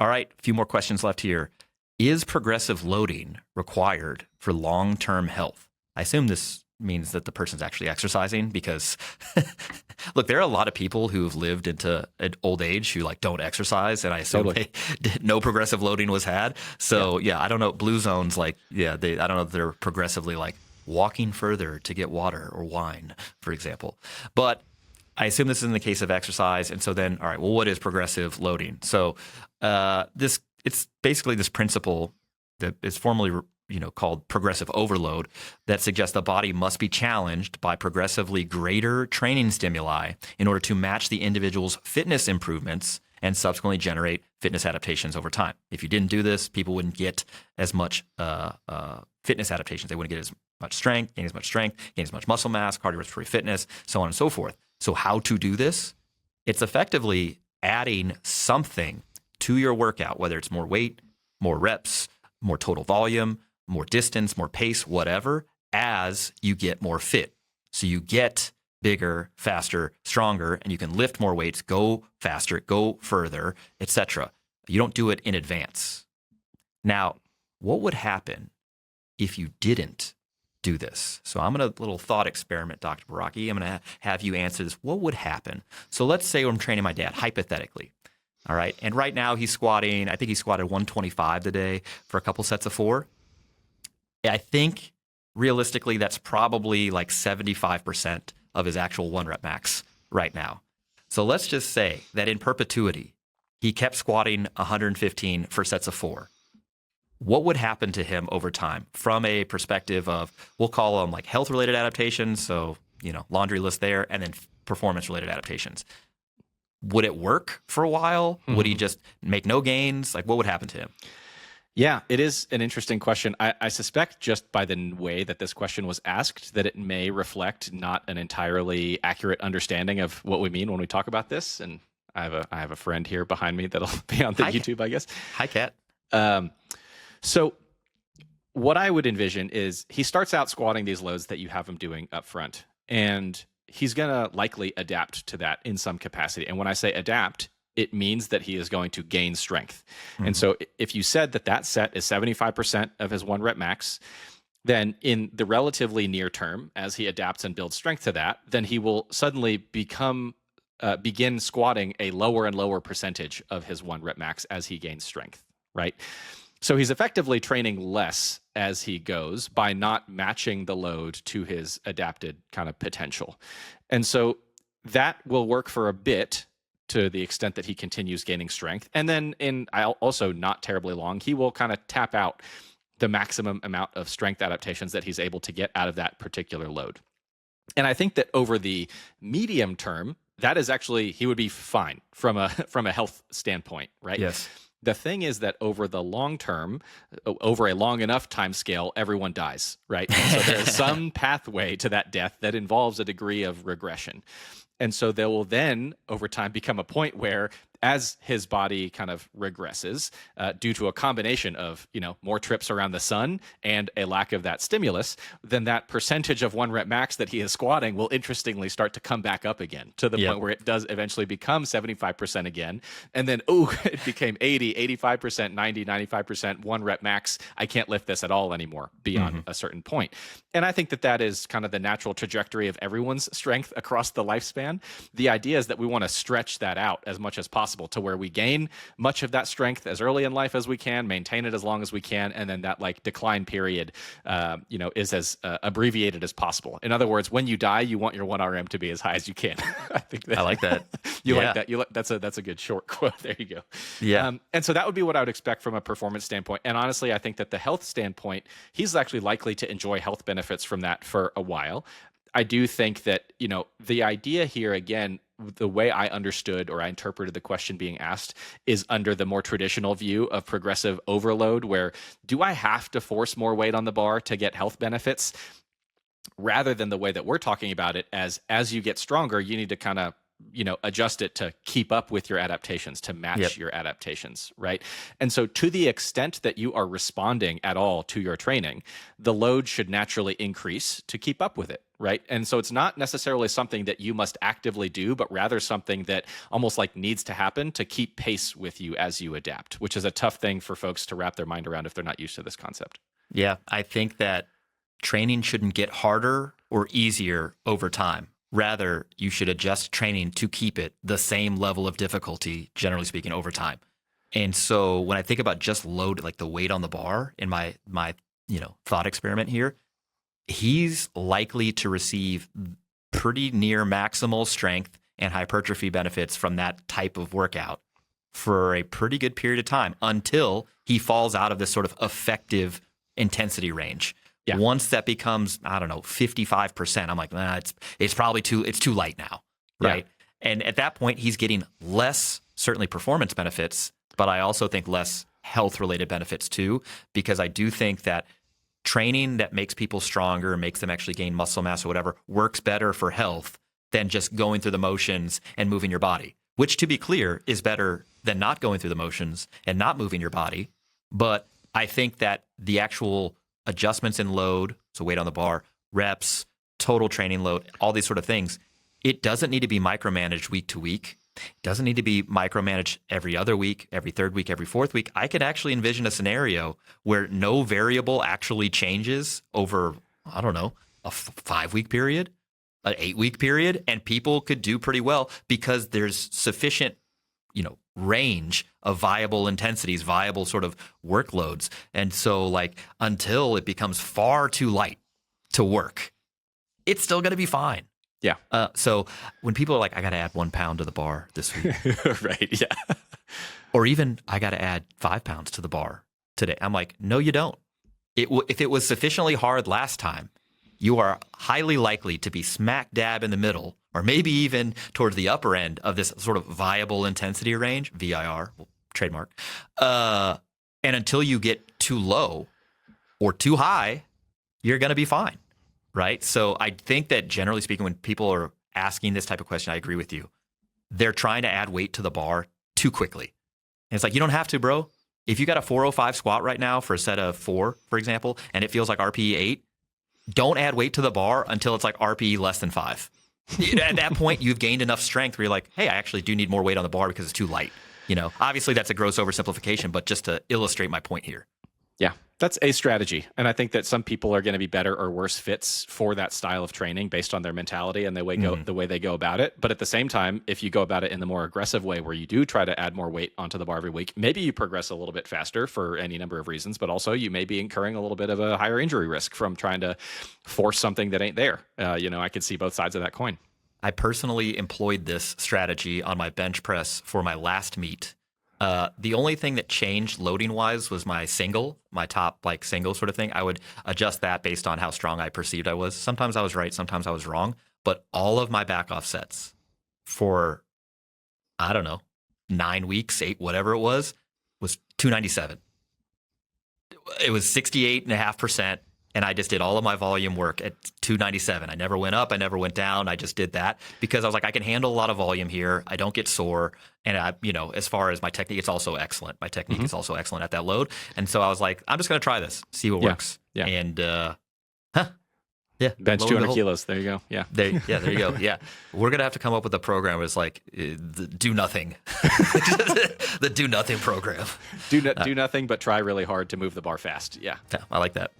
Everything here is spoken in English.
All right, a few more questions left here. Is progressive loading required for long-term health? I assume this means that the person's actually exercising because, look, there are a lot of people who've lived into an old age who like don't exercise, and I assume no progressive loading was had. So yeah, I don't know. Blue zones, like I don't know if they're progressively like walking further to get water or wine, for example. But I assume this is in the case of exercise, and so then, all right, well, what is progressive loading? So it's basically this principle that is formally called progressive overload that suggests the body must be challenged by progressively greater training stimuli in order to match the individual's fitness improvements and subsequently generate fitness adaptations over time. If you didn't do this, people wouldn't get as much fitness adaptations. They wouldn't get as much strength, gain as much muscle mass, cardiorespiratory fitness, so on and so forth. So how to do this? It's effectively adding something to your workout, whether it's more weight, more reps, more total volume, more distance, more pace, whatever, as you get more fit. So you get bigger, faster, stronger, and you can lift more weights, go faster, go further, etc. You don't do it in advance. Now, what would happen if you didn't do this? So I'm going to little thought experiment, Dr. Baraki. I'm going to have you answer this. What would happen? So let's say I'm training my dad, hypothetically. All right. And right now he's squatting, I think he squatted 125 today for a couple sets of 4. I think realistically that's probably like 75% of his actual 1 rep max right now. So let's just say that in perpetuity, he kept squatting 115 for sets of 4. What would happen to him over time from a perspective of, we'll call them like health-related adaptations, so, laundry list there, and then performance-related adaptations? Would it work for a while? Mm-hmm. Would he just make no gains? Like, what would happen to him? Yeah, it is an interesting question. I suspect just by the way that this question was asked that it may reflect not an entirely accurate understanding of what we mean when we talk about this. And I have a friend here behind me that'll be on the YouTube, I guess. Hi, Kat. So what I would envision is he starts out squatting these loads that you have him doing up front, and he's going to likely adapt to that in some capacity. And when I say adapt, it means that he is going to gain strength. Mm-hmm. And so if you said that set is 75% of his 1 rep max, then in the relatively near term, as he adapts and builds strength to that, then he will suddenly begin squatting a lower and lower percentage of his 1 rep max as he gains strength, right? So he's effectively training less as he goes by not matching the load to his adapted kind of potential. And so that will work for a bit to the extent that he continues gaining strength. And then also not terribly long, he will kind of tap out the maximum amount of strength adaptations that he's able to get out of that particular load. And I think that over the medium term, that is actually, he would be fine from a health standpoint, right? Yes. The thing is that over the long term, over a long enough time scale, everyone dies, right? And so there's some pathway to that death that involves a degree of regression. And so there will then, over time, become a point where as his body kind of regresses due to a combination of, more trips around the sun and a lack of that stimulus, then that percentage of 1 rep max that he is squatting will interestingly start to come back up again to the point where it does eventually become 75% again. And then, it became 80, 85%, 90, 95%, 1 rep max. I can't lift this at all anymore beyond a certain point. And I think that is kind of the natural trajectory of everyone's strength across the lifespan. The idea is that we want to stretch that out as much as possible to where we gain much of that strength as early in life as we can, maintain it as long as we can, and then that like decline period, is as abbreviated as possible. In other words, when you die, you want your 1RM to be as high as you can. I like that. You like that. That's a good short quote. There you go. Yeah. And so that would be what I would expect from a performance standpoint. And honestly, I think that the health standpoint, he's actually likely to enjoy health benefits from that for a while. I do think that, the idea here, again, the way I understood or I interpreted the question being asked is under the more traditional view of progressive overload, where do I have to force more weight on the bar to get health benefits? Rather than the way that we're talking about it as you get stronger, you need to kind of adjust it to keep up with your adaptations, to match Yep. your adaptations, right? And so to the extent that you are responding at all to your training, the load should naturally increase to keep up with it, right? And so it's not necessarily something that you must actively do, but rather something that almost like needs to happen to keep pace with you as you adapt, which is a tough thing for folks to wrap their mind around if they're not used to this concept. Yeah, I think that training shouldn't get harder or easier over time. Rather, you should adjust training to keep it the same level of difficulty, generally speaking, over time. And so when I think about just load, like the weight on the bar in my thought experiment here, he's likely to receive pretty near maximal strength and hypertrophy benefits from that type of workout for a pretty good period of time until he falls out of this sort of effective intensity range. Yeah. Once that becomes, I don't know, 55%, I'm like, it's probably too light now, right? Yeah. And at that point, he's getting less, certainly performance benefits, but I also think less health-related benefits too, because I do think that training that makes people stronger, makes them actually gain muscle mass or whatever, works better for health than just going through the motions and moving your body, which, to be clear, is better than not going through the motions and not moving your body. But I think that the actual adjustments in load, so weight on the bar, reps, total training load, all these sort of things, it doesn't need to be micromanaged week to week. It doesn't need to be micromanaged every other week, every third week, every fourth week. I could actually envision a scenario where no variable actually changes over, I don't know, a 5-week period, an 8-week period, and people could do pretty well because there's sufficient range of viable intensities, viable sort of workloads. And so like until it becomes far too light to work, it's still going to be fine. Yeah. So when people are like, I got to add 1 pound to the bar this week. Right. Yeah. Or even I got to add 5 pounds to the bar today. I'm like, no, you don't. If it was sufficiently hard last time, you are highly likely to be smack dab in the middle, or maybe even towards the upper end of this sort of viable intensity range, VIR, trademark. And until you get too low or too high, you're going to be fine, right? So I think that generally speaking, when people are asking this type of question, I agree with you. They're trying to add weight to the bar too quickly. And it's like, you don't have to, bro. If you got a 405 squat right now for a set of 4, for example, and it feels like RPE 8, don't add weight to the bar until it's like RPE less than 5. At that point, you've gained enough strength where you're like, hey, I actually do need more weight on the bar because it's too light. Obviously that's a gross oversimplification, but just to illustrate my point here. Yeah, that's a strategy. And I think that some people are going to be better or worse fits for that style of training based on their mentality and the way they go about it. But at the same time, if you go about it in the more aggressive way where you do try to add more weight onto the bar every week, maybe you progress a little bit faster for any number of reasons, but also you may be incurring a little bit of a higher injury risk from trying to force something that ain't there. I could see both sides of that coin. I personally employed this strategy on my bench press for my last meet. The only thing that changed loading wise was my top like single sort of thing. I would adjust that based on how strong I perceived I was. Sometimes I was right, sometimes I was wrong. But all of my back off sets for, I don't know, 9 weeks, 8, whatever it was 297. It was 68.5%. And I just did all of my volume work at 297. I never went up. I never went down. I just did that because I was like, I can handle a lot of volume here. I don't get sore. And as far as my technique, it's also excellent. My technique is also excellent at that load. And so I was like, I'm just going to try this, see what works. Yeah. And, bench 200 kilos. There you go. Yeah. There you go. Yeah. We're going to have to come up with a program that's like the do nothing. The do nothing program. Do nothing, but try really hard to move the bar fast. Yeah. I like that.